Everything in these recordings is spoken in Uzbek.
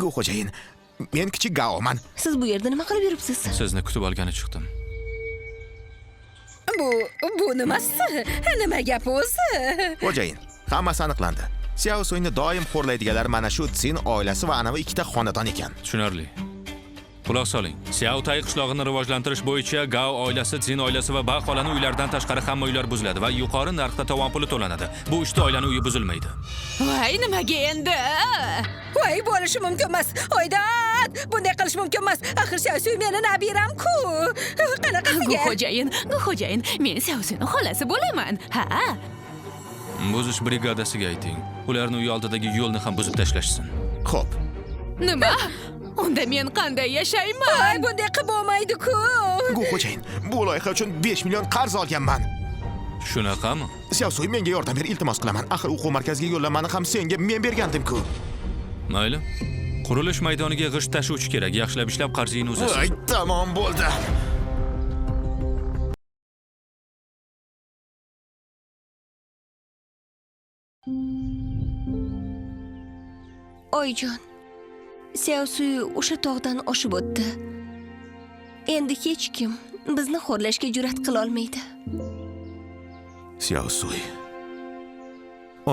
Gu xo'jayin, men kichik Gaoman. Siz bu yerda nima qilib yuribsiz? Sizni kutib olgani chiqdim. Bu nimasi? Nima gap o'zi? Xo'jayin, hammasi aniqlandi. Xiao Suyni doim xo'rlaydiganlar mana shu Tsin oilasi va anavi ikkita xonadon ekan. Tushunarli. Quloq soling. Xiaotai qishlog'ini rivojlantirish bo'yicha Gao oilasi, Tsin oilasi va Ba xolani uylaridan tashqari hamma uylar buziladi va yuqori narxda tovon puli to'lanadi. Bu uchta oilaning uyi buzilmaydi. Voy, nimaga endi? Voy, bo'lishi mumkin emas. Oydat! Bunday qilish mumkin emas. Axir Xiaosuy meni nabiram-ku. Qanaqasiga? Xo'jayin, men Xiaosuyning xolasi bo'laman. Ha? Buzish brigadasiga ayting. Ularning uyi oldidagi yo'lni ham buzib tashlashsin. Xo'p. Nima? Unda men qanday yashayman? Voy, bunday qilib bo'lmaydi-ku. Gu xo'jayin, bu loyiha uchun 5 million qarz olganman. Shunaqami? Xiao Suy menga yordam ber, iltimos qilaman. Axir o'quv markaziga yo'llanmani ham senga men bergandim-ku. Mayli. Qurilish maydoniga g'isht tashuvchi kerak. Yaxshilab ishlab qarzingni uzasin. Voy, tamom bo'ldi. Oyjon, Xiaosuy o'sha tog'dan oshib o'tdi. Endi hech kim bizni xo'rlashga jur'at qila olmaydi. Xiao Suy,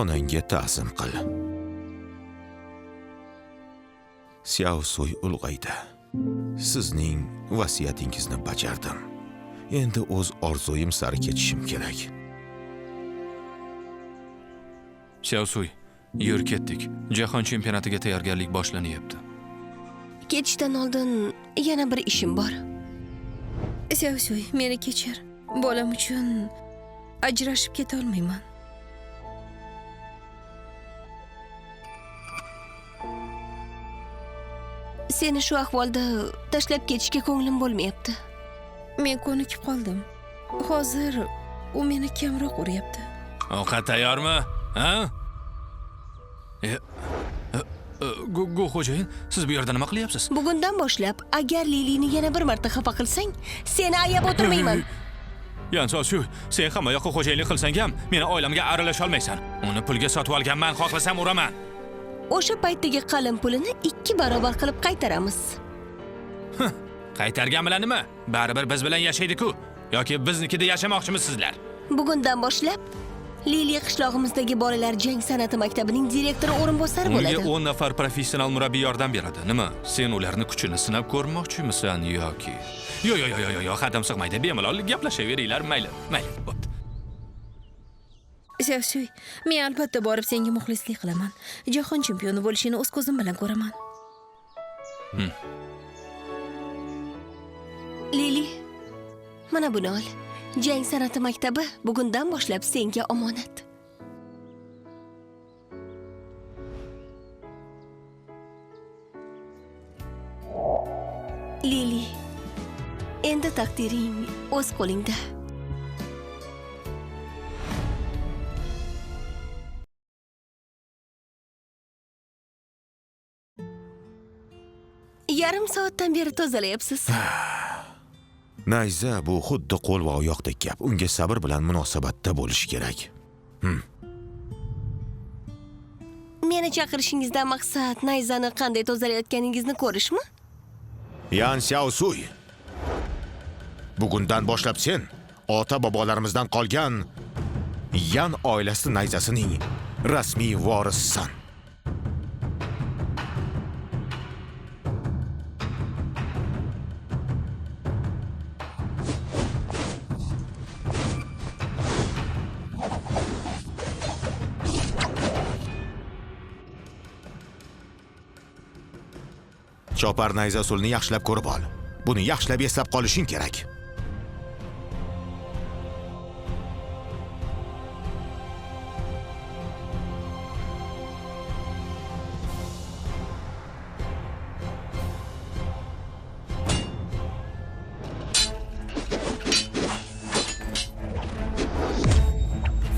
onangga ta'zim qil. Xiao Suy ulg'aydi. Sizning vasiyatingizni bajardim. Endi o'z orzuim sari ketishim kerak. Xiaosuy, yur ketdik. Jahon chempionatiga tayyorgarlik boshlanyapti. Ketishdan oldin yana bir ishim bor. Xiaosuy, meni kechir. Bolam uchun ajrashib keta olmayman. Seni shu ahvolda tashlab ketishga ko'nglim bo'lmayapti. Men ko'nikib qoldim. Hozir u meni kamroq uryapti. Ovqat tayyormi? Ha? Gu xo'jayin, siz bu yerda nima qilyapsiz? Bugundan boshlab agar Lilini yana bir marta xafa qilsang, seni ayab o'tirmayman. Xiaosuy, sen hamma yoqqa xo'jayinlik qilsang ham, meni oilamga aralasha olmaysan. Uni pulga sotib olganman, xohlasam uraman. O'sha paytdagi qalin pulini 2 barobar qilib qaytaramiz. Qaytargan bilan nima? Baribir biz bilan yashaydi-ku. Yoki biznikida yashamoqchimisiz sizlar? Bugundan boshlab Lili qishlog'imizdagi bolalar jang san'ati maktabining direktori o'rinbosari bo'ladi. Unga 10 nafar professional murabbiy yordam beradi. Nima? Sen ularni kuchini sinab ko'rmoqchimisan yoki? Yo'q, hadim sig'maydi. Bemalol gaplashaveringlar, mayli. Bo'pti. Xiaosuy, men albatta borib senga muxlislik qilaman. Jahon chempioni bo'lishini o'z ko'zim bilan ko'raman. Lili, mana buni ol. Jang san'ati maktabi bugundan boshlab senga omonat. Lili, endi taqdiring o'z qo'lingda. Yarim soatdan beri tozalayapsiz. Nayza bu xuddi qo'l va oyoqdek gap. Unga sabr bilan munosabatda bo'lish kerak. Meni chaqirishingizdan maqsad nayzani qanday tozalayotganingizni ko'rishmi? Yan Xiaosuy. Bugundan boshlab sen ota-bobolarimizdan qolgan Yan oilasi nayzasining rasmiy vorisisan. Chopar nayza usulini yaxshilab ko'rib ol. Buni yaxshilab eslab qolishing kerak.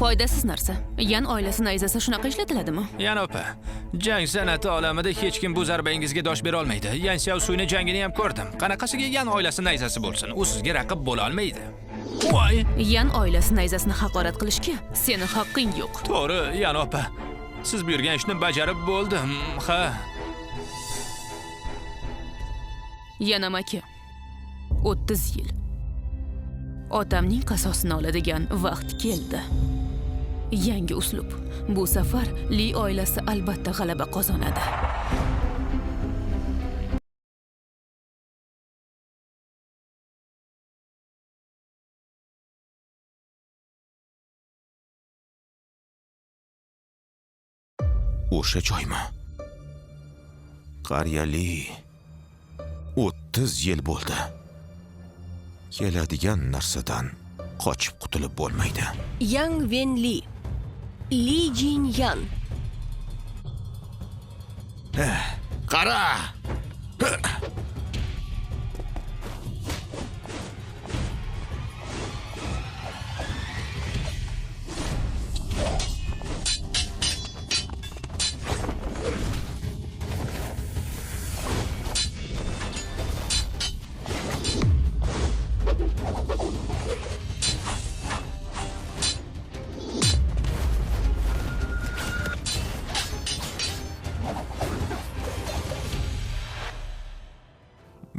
Foydasiz narsa. Yan oilasi nayzasi shunaqa ishlatiladimi? Yan opa, jang san'ati olamida hech kim bu zarbangizga dosh bera olmaydi. Yan Xiaosuyni jangini ham ko'rdim. Qanaqasiga Yan oilasi nayzasi bo'lsin? U sizga raqib bo'la olmaydi. Voy! Yan oilasi nayzasini haqorat qilishga seni haqqing yo'q. To'g'ri, Yan opa. Siz buyurgan ishni bajarib bo'ldim. Ha. Yana maka. 30 yil. Otamning qasosini oladigan vaqt keldi. Yangi uslub. Bu safar Li oilasi albatta g'alaba qozonadi. O'sha joymi? Qariyali 30 yil bo'ldi. Keladigan narsadan qochib qutulib bo'lmaydi. Yang Wen Li. Li Jin Yan. Qara!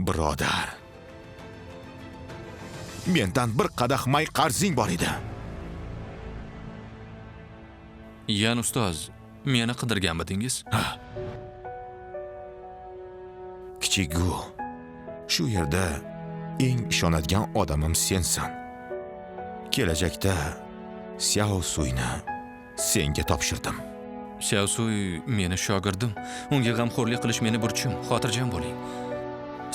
Birodar. Mendan bir qadah may qarzing bor edi. Yan ustoz, meni qidirganmidingiz? Kichik Gu. Shu yerda eng ishonadigan odamim sensan. Kelajakda Xiao Suyni senga topshirdim. Xiao Suy meni shogirdim. Unga g'amxo'rlik qilish meni burchim. Xotirjam bo'ling.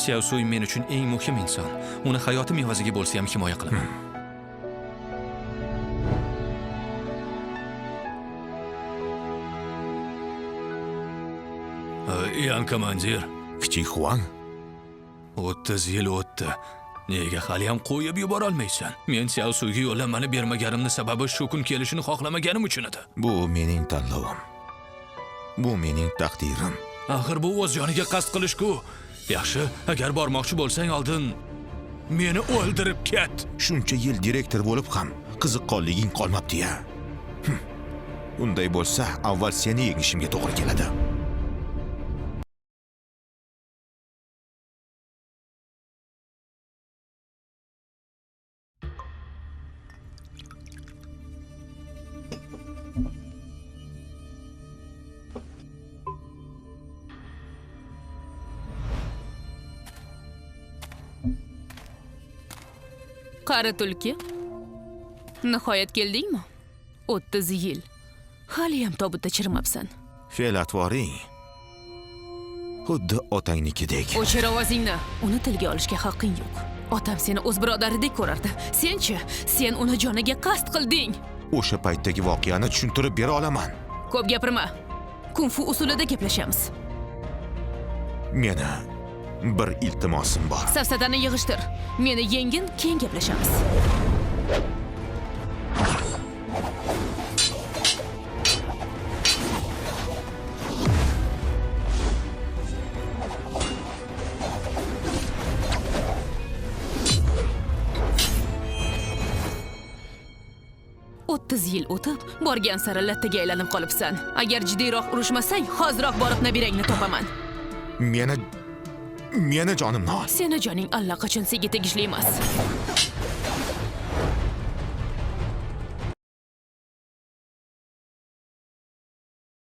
Xiao Suy men uchun eng muhim inson. Uni hayotim evaziga bo'lsa ham himoya qilaman. Yan komandir. Kichik Huang, 30 yil o'tdi. Nega hali ham qo'yib yubora olmaysan? Men Xiao Suyga yo'llanmani bermaganimning sababi shu kun kelishini xohlamaganim uchun edi. bu mening tanlovim. Bu mening taqdirim. Axir bu o'z joniga qasd qilish-ku. Yaxshi, agar bormoqchi bo'lsang oldin meni o'ldirib ket. Shuncha yil direktor bo'lib ham qiziqqonliging qolmabdi-ya. Unday bo'lsa, avval seni yengishimga to'g'ri keladi. Qari tulki. Nihoyat keldingmi? 30 yil. Hali ham tobutda chirmabsan. Fe'l-atvoring xuddi otangnikidek. O'chir ovozingni. Uni tilga olishga haqqing yo'q. Otam seni o'z birodaridek ko'rardi. Sen-chi? Sen uni joniga qasd qilding. O'sha paytdagi voqeani tushuntirib bera olaman. Ko'p gapirma. Kung-fu usulida gaplashamiz. Meni bir iltimosim bor. Safsadani yig'ishtir. Meni yengin, keyin gaplashamiz. yil o'tib, borgan sari lattaga aylanib qolibsan. Agar jiddiyroq urushmasang, hoziroq borib nabirangni topaman. Meni jonimni ol. Seni joning allaqachon senga tegishli emas.